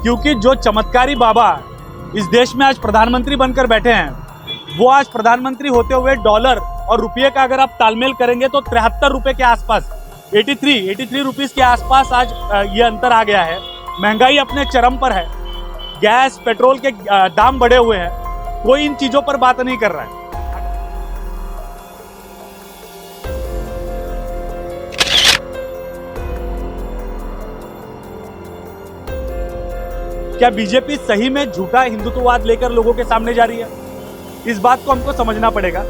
क्योंकि जो चमत्कारी बाबा इस देश में आज प्रधानमंत्री बनकर बैठे हैं, वो आज प्रधानमंत्री होते हुए डॉलर और रुपये का अगर आप तालमेल करेंगे तो 73 रुपये के आसपास 83 रुपीज़ के आसपास आज ये अंतर आ गया है। महंगाई अपने चरम पर है, गैस पेट्रोल के दाम बढ़े हुए हैं, कोई इन चीज़ों पर बात नहीं कर रहा है। क्या बीजेपी सही में झूठा हिंदुत्ववाद लेकर लोगों के सामने जा रही है? इस बात को हमको समझना पड़ेगा।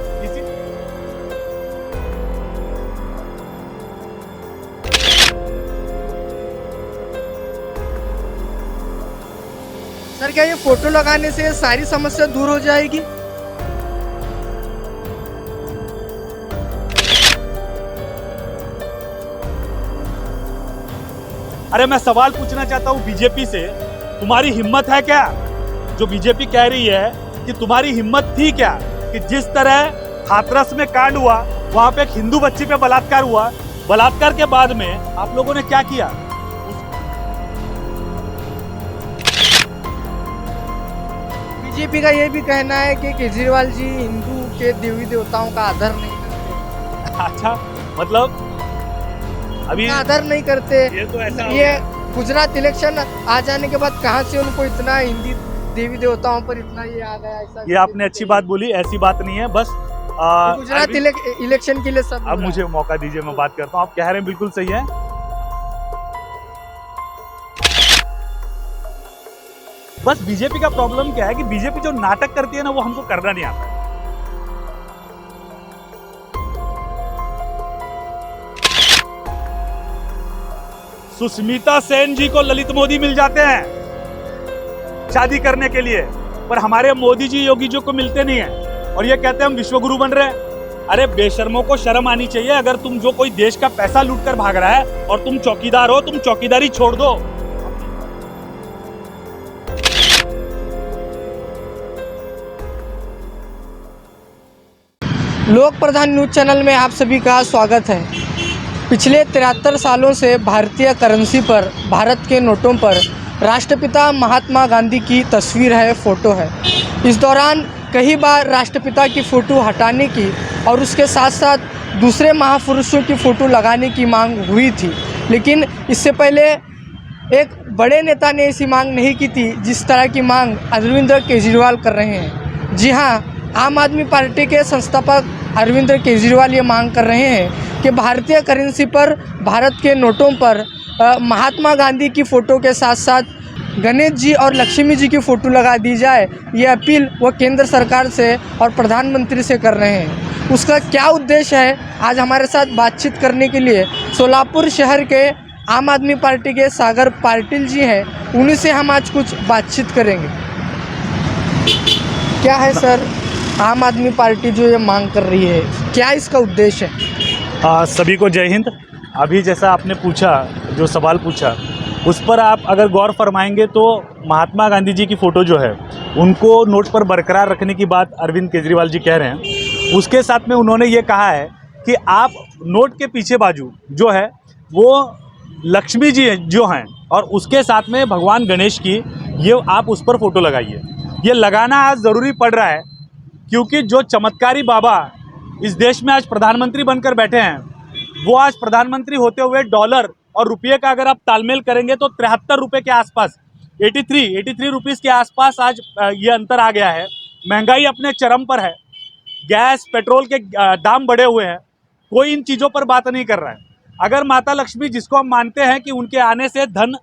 सर, क्या ये फोटो लगाने से सारी समस्या दूर हो जाएगी? अरे मैं सवाल पूछना चाहता हूँ बीजेपी से, तुम्हारी हिम्मत है क्या? जो बीजेपी कह रही है कि तुम्हारी हिम्मत थी क्या कि जिस तरह हाथरस में कांड हुआ, वहां पे एक हिंदू बच्ची पे बलात्कार हुआ, बलात्कार के बाद में आप लोगों ने क्या किया? बीजेपी का ये भी कहना है कि केजरीवाल जी हिंदू के देवी देवताओं का आदर नहीं करते। अच्छा, मतलब अभी आदर नहीं करते। ये तो ऐसा ये गुजरात इलेक्शन आ जाने के बाद कहां से उनको इतना हिंदी देवी देवताओं पर इतना ये आ गया? ऐसा ये आपने अच्छी बात बोली, ऐसी बात नहीं है। बस गुजरात इलेक्शन के लिए सब। अब मुझे मौका दीजिए, मैं बात करता हूँ। आप कह रहे हैं बिल्कुल सही है। बस बीजेपी का प्रॉब्लम क्या है कि बीजेपी जो नाटक करती है ना, वो हमको करना नहीं आता है। सुष्मिता सेन जी को ललित मोदी मिल जाते हैं शादी करने के लिए, पर हमारे मोदी जी योगी जी को मिलते नहीं है और ये कहते हैं हम विश्वगुरु बन रहे हैं। अरे बेशर्मों को शर्म आनी चाहिए। अगर तुम जो कोई देश का पैसा लूट कर भाग रहा है और तुम चौकीदार हो, तुम चौकीदारी छोड़ दो। लोक प्रधान न्यूज चैनल में आप सभी का स्वागत है। पिछले 73 सालों से भारतीय करेंसी पर, भारत के नोटों पर राष्ट्रपिता महात्मा गांधी की तस्वीर है, फ़ोटो है। इस दौरान कई बार राष्ट्रपिता की फ़ोटो हटाने की और उसके साथ साथ दूसरे महापुरुषों की फ़ोटो लगाने की मांग हुई थी, लेकिन इससे पहले एक बड़े नेता ने ऐसी मांग नहीं की थी जिस तरह की मांग अरविंद केजरीवाल कर रहे हैं। जी हाँ, आम आदमी पार्टी के संस्थापक अरविंद केजरीवाल ये मांग कर रहे हैं कि भारतीय करेंसी पर, भारत के नोटों पर महात्मा गांधी की फ़ोटो के साथ साथ गणेश जी और लक्ष्मी जी की फ़ोटो लगा दी जाए। ये अपील वो केंद्र सरकार से और प्रधानमंत्री से कर रहे हैं। उसका क्या उद्देश्य है, आज हमारे साथ बातचीत करने के लिए सोलापुर शहर के आम आदमी पार्टी के सागर पाटिल जी हैं, उन्हीं से हम आज कुछ बातचीत करेंगे। क्या है सर आम आदमी पार्टी जो ये मांग कर रही है, क्या इसका उद्देश्य है? सभी को जय हिंद। अभी जैसा आपने पूछा, जो सवाल पूछा, उस पर आप अगर गौर फरमाएंगे तो महात्मा गांधी जी की फ़ोटो जो है उनको नोट पर बरकरार रखने की बात अरविंद केजरीवाल जी कह रहे हैं। उसके साथ में उन्होंने ये कहा है कि आप नोट के पीछे बाजू जो है वो लक्ष्मी जी जो हैं और उसके साथ में भगवान गणेश की, ये आप उस पर फ़ोटो लगाइए। ये लगाना आज ज़रूरी पड़ रहा है क्योंकि जो चमत्कारी बाबा इस देश में आज प्रधानमंत्री बनकर बैठे हैं, वो आज प्रधानमंत्री होते हुए डॉलर और रुपये का अगर आप तालमेल करेंगे तो 73 रुपये के आसपास 83 रुपीज़ के आसपास आज ये अंतर आ गया है। महंगाई अपने चरम पर है, गैस पेट्रोल के दाम बढ़े हुए हैं, कोई इन चीज़ों पर बात नहीं कर रहा है। अगर माता लक्ष्मी, जिसको हम मानते हैं कि उनके आने से धन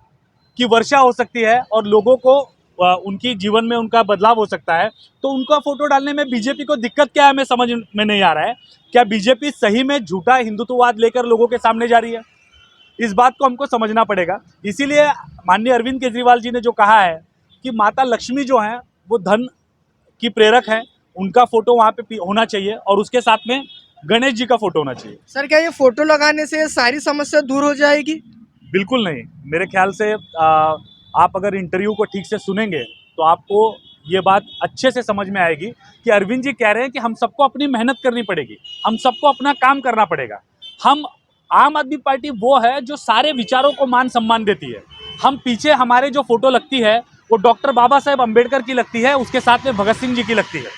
की वर्षा हो सकती है और लोगों को उनकी जीवन में उनका बदलाव हो सकता है, तो उनका फ़ोटो डालने में बीजेपी को दिक्कत क्या है, हमें समझ में नहीं आ रहा है। क्या बीजेपी सही में झूठा हिंदुत्ववाद लेकर लोगों के सामने जा रही है? इस बात को हमको समझना पड़ेगा। इसीलिए माननीय अरविंद केजरीवाल जी ने जो कहा है कि माता लक्ष्मी जो हैं वो धन की प्रेरक हैं, उनका फ़ोटो वहाँ पे होना चाहिए और उसके साथ में गणेश जी का फ़ोटो होना चाहिए। सर, क्या ये फ़ोटो लगाने से सारी समस्या दूर हो जाएगी? बिल्कुल नहीं। मेरे ख्याल से आप अगर इंटरव्यू को ठीक से सुनेंगे तो आपको ये बात अच्छे से समझ में आएगी कि अरविंद जी कह रहे हैं कि हम सबको अपनी मेहनत करनी पड़ेगी, हम सबको अपना काम करना पड़ेगा। हम आम आदमी पार्टी वो है जो सारे विचारों को मान सम्मान देती है। हम पीछे हमारे जो फोटो लगती है वो डॉक्टर बाबा साहेब अम्बेडकर की लगती है, उसके साथ में भगत सिंह जी की लगती है।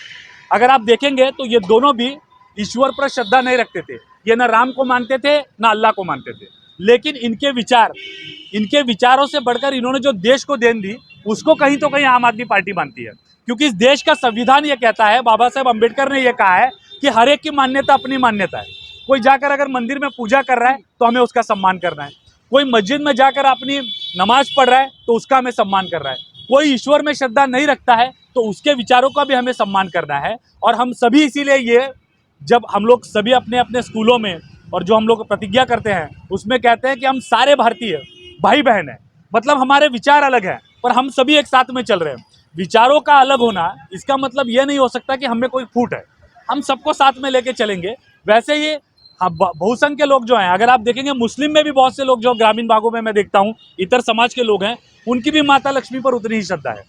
अगर आप देखेंगे तो ये दोनों भी ईश्वर पर श्रद्धा नहीं रखते थे, ये ना राम को मानते थे ना अल्लाह को मानते थे, लेकिन इनके विचारों से बढ़कर इन्होंने जो देश को देन दी उसको कहीं तो कहीं आम आदमी पार्टी मानती है। क्योंकि इस देश का संविधान ये कहता है, बाबा साहेब अम्बेडकर ने यह कहा है कि हर एक की मान्यता अपनी मान्यता है। कोई जाकर अगर मंदिर में पूजा कर रहा है तो हमें उसका सम्मान करना है, कोई मस्जिद में जाकर अपनी नमाज पढ़ रहा है तो उसका हमें सम्मान कर रहा है, कोई ईश्वर में श्रद्धा नहीं रखता है तो उसके विचारों का भी हमें सम्मान करना है। और हम सभी इसीलिए ये जब हम लोग सभी अपने अपने स्कूलों में और जो हम लोग प्रतिज्ञा करते हैं उसमें कहते हैं कि हम सारे भारतीय भाई बहन हैं, मतलब हमारे विचार अलग हैं पर हम सभी एक साथ में चल रहे हैं। विचारों का अलग होना इसका मतलब ये नहीं हो सकता कि हमें कोई फूट है, हम सबको साथ में लेके चलेंगे। वैसे ये बहुसंख्य लोग जो हैं, अगर आप देखेंगे मुस्लिम में भी बहुत से लोग जो ग्रामीण भागों में मैं देखता हूँ इतर समाज के लोग हैं, उनकी भी माता लक्ष्मी पर उतनी ही श्रद्धा है।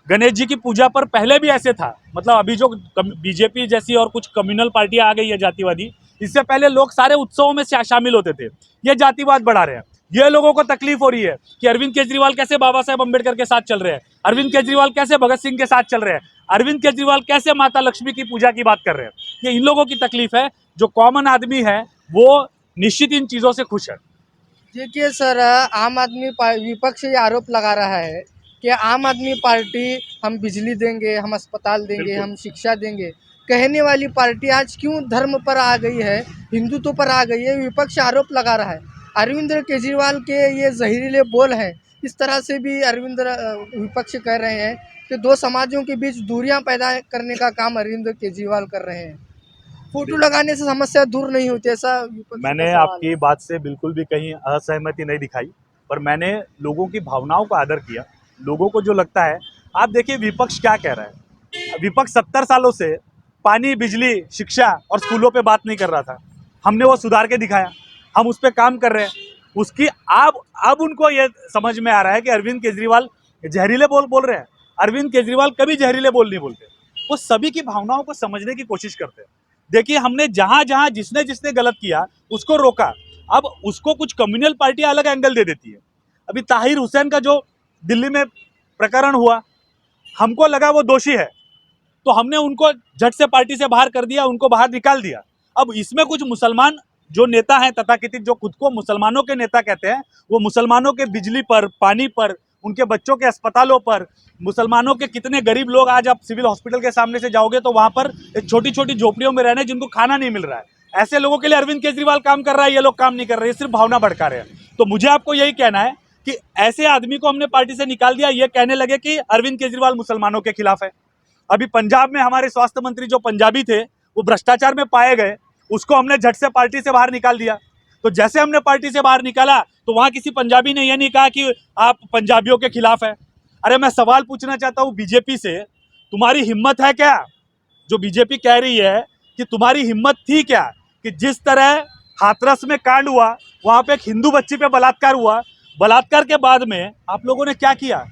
गणेश जी की पूजा पर पहले भी ऐसे था, मतलब अभी जो बीजेपी जैसी और कुछ कम्युनल पार्टियां आ गई है जातिवादी, इससे पहले लोग सारे उत्सवों में शामिल होते थे। ये जातिवाद बढ़ा रहे हैं। ये लोगों को तकलीफ हो रही है कि अरविंद केजरीवाल कैसे बाबा साहेब अम्बेडकर के साथ चल रहे हैं, अरविंद केजरीवाल कैसे भगत सिंह के साथ चल रहे हैं, अरविंद केजरीवाल कैसे माता लक्ष्मी की पूजा की बात कर रहे हैं। ये इन लोगों की तकलीफ है। जो कॉमन आदमी है वो निश्चित इन चीज़ों से खुश है। देखिए सर, आम आदमी विपक्ष ये आरोप लगा रहा है कि आम आदमी पार्टी हम बिजली देंगे, हम अस्पताल देंगे, बिल्कुल। हम शिक्षा देंगे कहने वाली पार्टी आज क्यों धर्म पर आ गई है, हिंदुत्व पर आ गई है। विपक्ष आरोप लगा रहा है। अरविंद केजरीवाल के ये जहरीले बोल हैं। इस तरह से भी विपक्ष कह रहे हैं कि दो समाजों के बीच दूरियां पैदा करने का काम अरविंद केजरीवाल कर रहे हैं। फोटो लगाने से समस्या दूर नहीं होती, ऐसा विपक्ष का मैंने सवाल आपकी है। बात से बिल्कुल भी कहीं असहमति नहीं दिखाई, पर मैंने लोगों की भावनाओं का आदर किया। लोगों को जो लगता है, आप देखिए विपक्ष क्या कह रहा है। विपक्ष 70 सालों से पानी, बिजली, शिक्षा और स्कूलों पे बात नहीं कर रहा था। हमने वो सुधार के दिखाया, हम उस पर काम कर रहे हैं। उसकी अब उनको ये समझ में आ रहा है कि अरविंद केजरीवाल जहरीले बोल रहे हैं। अरविंद केजरीवाल कभी जहरीले बोल नहीं बोलते, वो सभी की भावनाओं को समझने की कोशिश करते हैं। देखिए हमने जहां जहां जिसने जिसने गलत किया उसको रोका, अब उसको कुछ कम्युनल पार्टी अलग एंगल दे देती है। अभी ताहिर हुसैन का जो दिल्ली में प्रकरण हुआ, हमको लगा वो दोषी है तो हमने उनको झट से पार्टी से बाहर कर दिया, उनको बाहर निकाल दिया। अब इसमें कुछ मुसलमान जो नेता हैं तथाकथित, जो खुद को मुसलमानों के नेता कहते हैं, वो मुसलमानों के बिजली पर, पानी पर, उनके बच्चों के अस्पतालों पर, मुसलमानों के कितने गरीब लोग, आज आप सिविल हॉस्पिटल के सामने से जाओगे तो वहां पर छोटी छोटी झोपड़ियों में रहने जिनको खाना नहीं मिल रहा है। ऐसे लोगों के लिए अरविंद केजरीवाल काम कर रहा है, ये लोग काम नहीं कर रहे, सिर्फ भावना भड़का रहे हैं। तो मुझे आपको यही कहना है कि ऐसे आदमी को हमने पार्टी से निकाल दिया, ये कहने लगे कि अरविंद केजरीवाल मुसलमानों के खिलाफ है। अभी पंजाब में हमारे स्वास्थ्य मंत्री जो पंजाबी थे वो भ्रष्टाचार में पाए गए, उसको हमने झट से पार्टी से बाहर निकाल दिया। तो जैसे हमने पार्टी से बाहर निकाला तो वहां किसी पंजाबी ने यह नहीं कहा कि आप पंजाबियों के खिलाफ है। अरे मैं सवाल पूछना चाहता हूं बीजेपी से, तुम्हारी हिम्मत है क्या? जो बीजेपी कह रही है कि तुम्हारी हिम्मत थी क्या कि जिस तरह हाथरस में कांड हुआ, वहां पे एक हिंदू बच्ची पे बलात्कार हुआ, बलात्कार के बाद में आप लोगों ने क्या किया?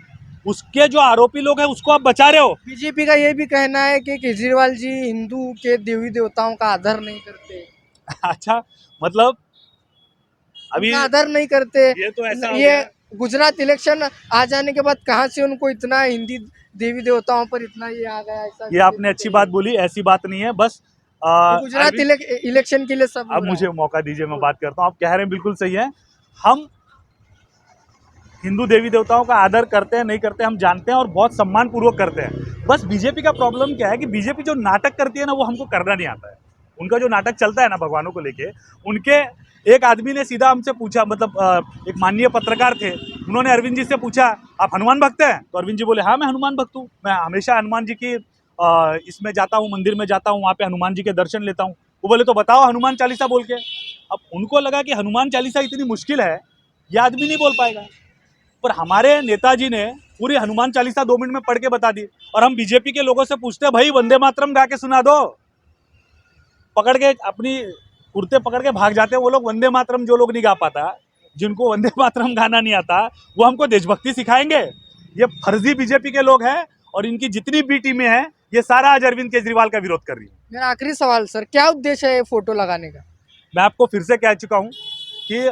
उसके जो आरोपी लोग हैं उसको आप बचा रहे हो। बीजेपी का ये भी कहना है कि केजरीवाल जी हिंदू के देवी देवताओं का आदर नहीं करते। अच्छा, मतलब अभी उनका आदर नहीं करते। ये तो ऐसा हो ये गया। गुजरात इलेक्शन आ जाने के बाद कहाँ से उनको इतना हिंदी देवी देवताओं पर इतना ये आ गया, ऐसा ये आपने अच्छी बात बोली, ऐसी बात नहीं है। बस गुजरात इलेक्शन के लिए सब हो अब रहा मुझे है। मौका दीजिए, मैं बात करता हूँ। आप कह रहे हैं बिल्कुल सही है, हम हिंदू देवी देवताओं का आदर करते हैं, नहीं करते हम जानते हैं और बहुत सम्मान पूर्वक करते हैं। बस बीजेपी का प्रॉब्लम क्या है कि बीजेपी जो नाटक करती है ना, वो हमको करना नहीं आता है। उनका जो नाटक चलता है ना भगवानों को लेके, उनके एक आदमी ने सीधा हमसे पूछा, मतलब एक माननीय पत्रकार थे, उन्होंने अरविंद जी से पूछा आप हनुमान भक्त हैं? तो अरविंद जी बोले हाँ मैं हनुमान भक्त हूँ, मैं हमेशा हनुमान जी की इसमें जाता हूँ, मंदिर में जाता हूँ, वहाँ पे हनुमान जी के दर्शन लेता हूँ। वो बोले तो बताओ हनुमान चालीसा बोल के। अब उनको लगा कि हनुमान चालीसा इतनी मुश्किल है, ये आदमी नहीं बोल पाएगा, पर हमारे नेताजी ने पूरी हनुमान चालीसा 2 मिनट में पढ़ के बता दी। और हम बीजेपी के लोगों से पूछते हैं भाई वंदे मातरम गा के सुना दो, पकड़ के अपनी कुर्ते पकड़ के भाग जाते हैं वो लोग। वंदे मातरम जो लोग नहीं गा पाता, जिनको वंदे मातरम गाना नहीं आता, वो हमको देशभक्ति सिखाएंगे? ये फर्जी बीजेपी के लोग हैं और इनकी जितनी बी टीमें हैं ये सारा आज अरविंद केजरीवाल का विरोध कर रही है। मेरा आखिरी सवाल सर, क्या उद्देश्य है ये फोटो लगाने का? मैं आपको फिर से कह चुका हूँ कि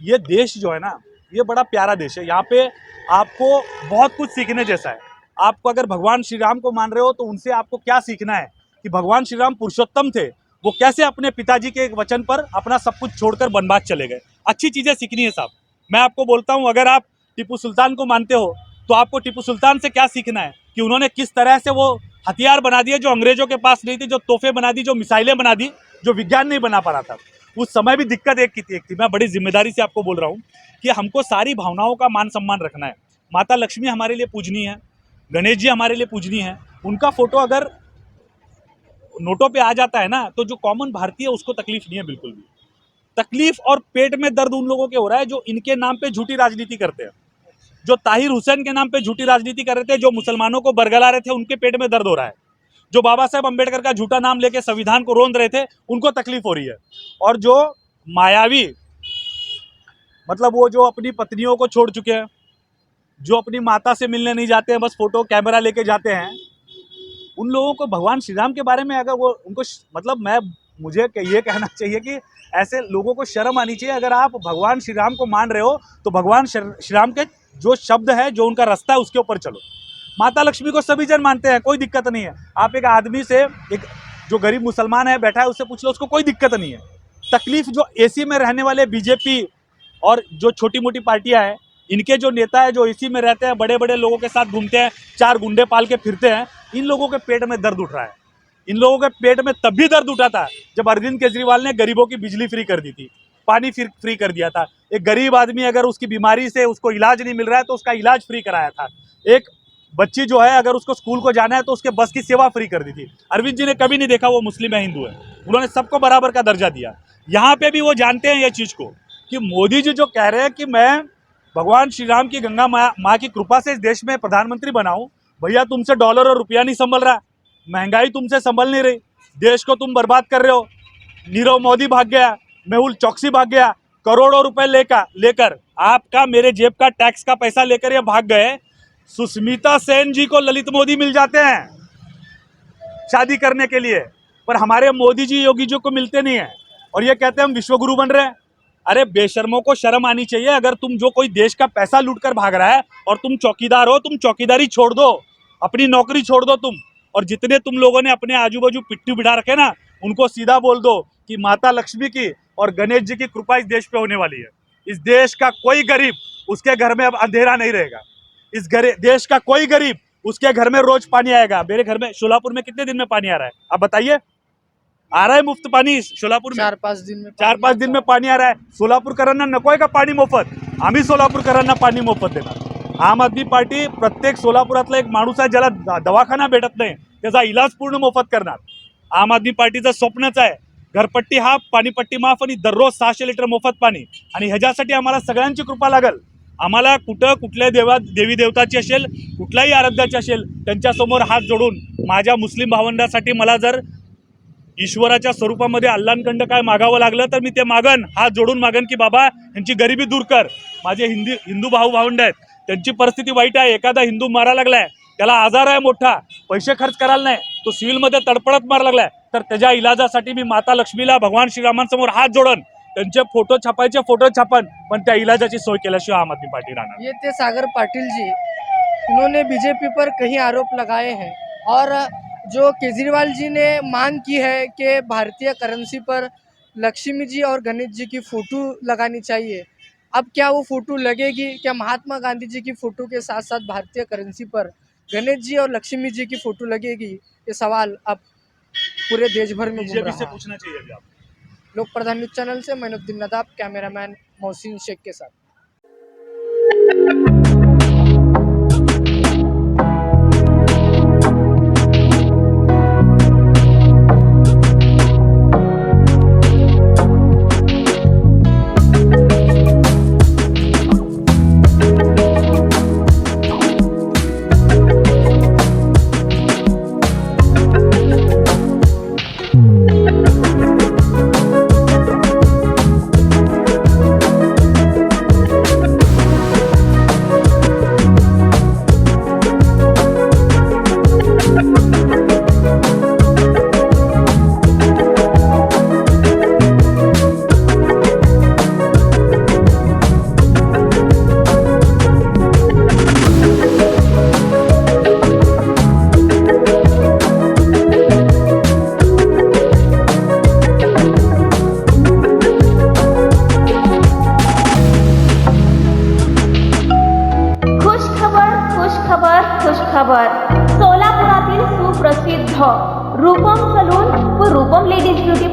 ये देश जो है ना, ये बड़ा प्यारा देश है। यहाँ पे आपको बहुत कुछ सीखने जैसा है। आपको अगर भगवान श्री राम को मान रहे हो तो उनसे आपको क्या सीखना है कि भगवान श्री राम पुरुषोत्तम थे, वो कैसे अपने पिताजी के एक वचन पर अपना सब कुछ छोड़कर वनवास चले गए। अच्छी चीज़ें सीखनी है साहब। मैं आपको बोलता हूँ, अगर आप टीपू सुल्तान को मानते हो तो आपको टीपू सुल्तान से क्या सीखना है कि उन्होंने किस तरह से वो हथियार बना दिए जो अंग्रेजों के पास नहीं थी, जो तोहफे बना दी, जो मिसाइलें बना दी, जो विज्ञान नहीं बना पा रहा था। उस समय भी दिक्कत एक थी। मैं बड़ी जिम्मेदारी से आपको बोल रहा हूँ कि हमको सारी भावनाओं का मान सम्मान रखना है। माता लक्ष्मी हमारे लिए पूजनीय है, गणेश जी हमारे लिए पूजनीय है। उनका फोटो अगर नोटों पे आ जाता है ना, तो जो कॉमन भारतीय है उसको तकलीफ नहीं है बिल्कुल भी। तकलीफ और पेट में दर्द उन लोगों के हो रहा है जो इनके नाम पे झूठी राजनीति करते हैं, जो ताहिर हुसैन के नाम पे झूठी राजनीति कर रहे थे, जो मुसलमानों को बरगला रहे थे, उनके पेट में दर्द हो रहा है। जो बाबा साहेब अम्बेडकर का झूठा नाम लेके संविधान को रोंद रहे थे, उनको तकलीफ हो रही है। और जो मायावी, मतलब वो जो अपनी पत्नियों को छोड़ चुके हैं, जो अपनी माता से मिलने नहीं जाते हैं, बस फोटो कैमरा लेके जाते हैं, उन लोगों को भगवान श्री राम के बारे में अगर वो उनको मतलब मुझे ये कहना चाहिए कि ऐसे लोगों को शर्म आनी चाहिए। अगर आप भगवान श्री राम को मान रहे हो तो भगवान श्री राम के जो शब्द है, जो उनका रास्ता है, उसके ऊपर चलो। माता लक्ष्मी को सभी जन मानते हैं, कोई दिक्कत नहीं है। आप एक आदमी से, एक जो गरीब मुसलमान है बैठा है, उससे पूछ लो, उसको कोई दिक्कत नहीं है। तकलीफ जो एसी में रहने वाले बीजेपी और जो छोटी मोटी पार्टियां हैं, इनके जो नेता है जो एसी में रहते हैं, बड़े बड़े लोगों के साथ घूमते हैं, 4 गुंडे पाल के फिरते हैं, इन लोगों के पेट में दर्द उठ रहा है। इन लोगों के पेट में तब भी दर्द उठा था जब अरविंद केजरीवाल ने गरीबों की बिजली फ्री कर दी थी, पानी फ्री कर दिया था। एक गरीब आदमी अगर उसकी बीमारी से उसको इलाज नहीं मिल रहा है तो उसका इलाज फ्री कराया था। एक बच्ची जो है अगर उसको स्कूल को जाना है तो उसके बस की सेवा फ्री कर दी थी। अरविंद जी ने कभी नहीं देखा वो मुस्लिम है हिंदू है, उन्होंने सबको बराबर का दर्जा दिया। यहाँ पे भी वो जानते हैं ये चीज़ को कि मोदी जी जो कह रहे हैं कि मैं भगवान श्री राम की गंगा माँ की कृपा से इस देश में प्रधानमंत्री बनाऊं, भैया तुमसे डॉलर और रुपया नहीं संभल रहा, महंगाई तुमसे संभल नहीं रही, देश को तुम बर्बाद कर रहे हो। नीरव मोदी भाग गया, मेहुल चौकसी भाग गया, करोड़ों रुपए लेकर आपका मेरे जेब का टैक्स का पैसा लेकर ये भाग गए। सुष्मिता सेन जी को ललित मोदी मिल जाते हैं शादी करने के लिए, पर हमारे मोदी जी योगी जी को मिलते नहीं है और ये कहते हैं हम विश्वगुरु बन रहे हैं। अरे बेशर्मों को शर्म आनी चाहिए। अगर तुम जो कोई देश का पैसा लूट कर भाग रहा है और तुम चौकीदार हो, तुम चौकीदारी छोड़ दो, अपनी नौकरी छोड़ दो तुम। और जितने तुम लोगों ने अपने आजू बाजू पिट्टू बिठा रखे ना, उनको सीधा बोल दो कि माता लक्ष्मी की और गणेश जी की कृपा इस देश पे होने वाली है। इस देश का कोई गरीब, उसके घर में अब अंधेरा नहीं रहेगा। इस देश का कोई गरीब, उसके घर में रोज पानी आएगा। मेरे घर में शोलापुर में कितने दिन में पानी आ रहा है आप बताइए? आ रहा है मुफ्त पानी शोलापुर में? 4-5 दिन में 4-5 दिन में पाणी आ रहा है। सोलापूरकरांना नकोय का पाणी मोफत? आम्ही सोलापूरकरांना पाणी मोफत देणार। आम आदमी पार्टी प्रत्येक सोलापुरातला एक माणूस आहे ज्याला दवाखाना भेटत नाही, त्याचा इलाज पूर्ण मोफत करणार। आम आदमी पार्टीचं स्वप्नच आहे घरपट्टी हाफ, पाणीपट्टी माफ आणि दररोज 600 लिटर मोफत पाणी। आणि ह्याच्यासाठी आम्हाला सगळ्यांची कृपा लागल। आम्हाला कुठल्या देवी देवताची असेल, कुठल्याही आराध्याची असेल, त्यांच्यासमोर हात जोडून माझ्या मुस्लिम भावंडासाठी मला जर ईश्वराच्या स्वरूपामध्ये अल्लाहकडं काय मागावं लागलं तर मी ते मागन, हात जोडून मागन की बाबा यांची गरिबी दूर कर। माझे हिंदू भाऊ भावंड आहेत, त्यांची परिस्थिती वाईट आहे। एखादा हिंदू मारा लागलाय, त्याला आजार आहे मोठा, पैसे खर्च करायला नाही, तो सिव्हिलमध्ये तडपडत मारा लागलाय, तर त्याच्या इलाजासाठी मी माता लक्ष्मीला भगवान श्रीरामांसमोर हात जोडन, त्यांचे फोटो छापायचे फोटो छापन, पण त्या इलाजाची सोय केल्याशिवाय आम आदमी पार्टी राहणार। ये थे सागर पाटिल जी। इन्होंने बीजेपी पर कई आरोप लगाए हैं और जो केजरीवाल जी ने मांग की है कि भारतीय करेंसी पर लक्ष्मी जी और गणेश जी की फ़ोटो लगानी चाहिए, अब क्या वो फ़ोटो लगेगी? क्या महात्मा गांधी जी की फ़ोटो के साथ साथ भारतीय करेंसी पर गणेश जी और लक्ष्मी जी की फ़ोटो लगेगी? ये सवाल अब पूरे देश भर में घूम रहा है। पूछना चाहिए अभी आप। लोक प्रधान न्यूज़ चैनल से मैनुद्दीन नदाब, कैमरामैन मोहसिन शेख के साथ।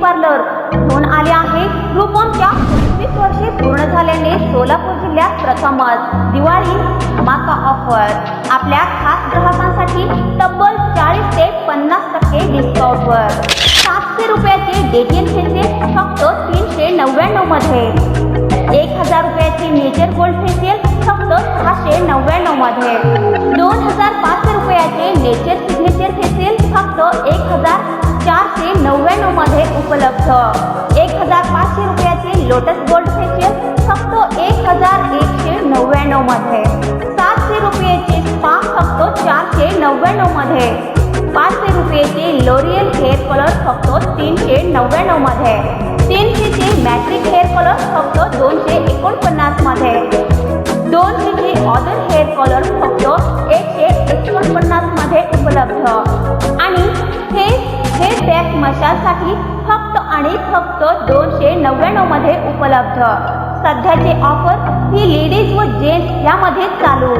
पार्लर घेऊन आले आहे. रूपमच्या 25 वर्षे पूर्ण झाल्याने सोलापूर जिल्ह्यात प्रथमच दिवाळी धमाका ऑफर. आपल्या खास ग्राहकांसाठी तब्बल 40 ते 50% डिस्काउंटवर 700 रुपयाचे डेटियन फेशियल फक्त 399 मध्ये. 1000 रुपयाचे नेचर गोल्ड फेशियल फक्त 699 मध्ये. 2500 रुपयाचे नेचर सिग्नेचर फेशियल फक्त 1499 मध्ये उपलब्ध. 1500 रुपयाचे लोटस गोल्ड फेशियल फक्त 1199 मध्ये. 700 रुपयाचे स्पा फक्त 499 मध्ये. 500 रुपयाचे लोरियल हेअर कलर फक्त 399 मध्ये. 300 चे मॅट्रिक हेअर कलर फक्त 249 मध्ये. 200 चे ऑदर हेअर कलर फक्त 149 मध्ये उपलब्ध. आणि हेअर पॅक मसाजसाठी फक्त आणि फक्त 299 मध्ये उपलब्ध. सध्याचे ऑफर ही लेडीज व जेंट्स यामध्ये चालू.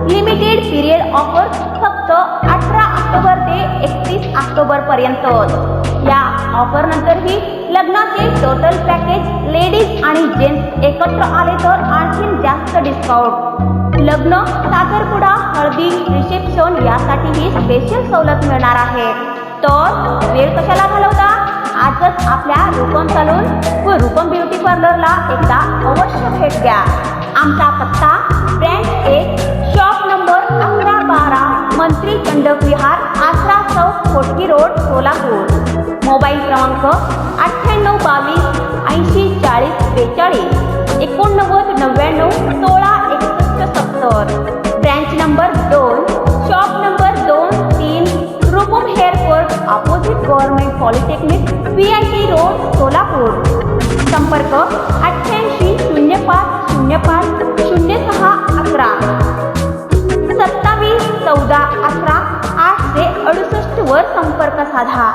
लिमिटेड पिरियड ऑफर फक्त 18 ऑक्टोबर ते 31 ऑक्टोबर पर्यंत. या ऑफर नंतरही लग्नाचे टोटल पॅकेज लेडीज आणि जेंट्स एकत्र आले तर आणखी जास्त डिस्काउंट. लग्न, साखरपुडा, हळदी, रिसेप्शन यासाठीही स्पेशल सवलत मिळणार आहे. तर वेळ कशाला घालवता, आजच आपल्या रूपम सलून व रूपम ब्युटी पार्लरला एकदा अवश्य भेट द्या. आमचा पत्ता ब्रँच 1, शॉप नंबर 1112, मंत्री चंडक विहार, आसरा चौक, कोटकी रोड, सोलापूर. मोबाईल क्रमांक 9822 80 40 42, 89 99 16 61 70. Branch number 2, shop number 2, 3, Roopam hair court, opposite government polytechnic, PIT road, Solapur. संपर्क 88 05 05 06 11, 27 14 11 868 वर संपर्क साधा.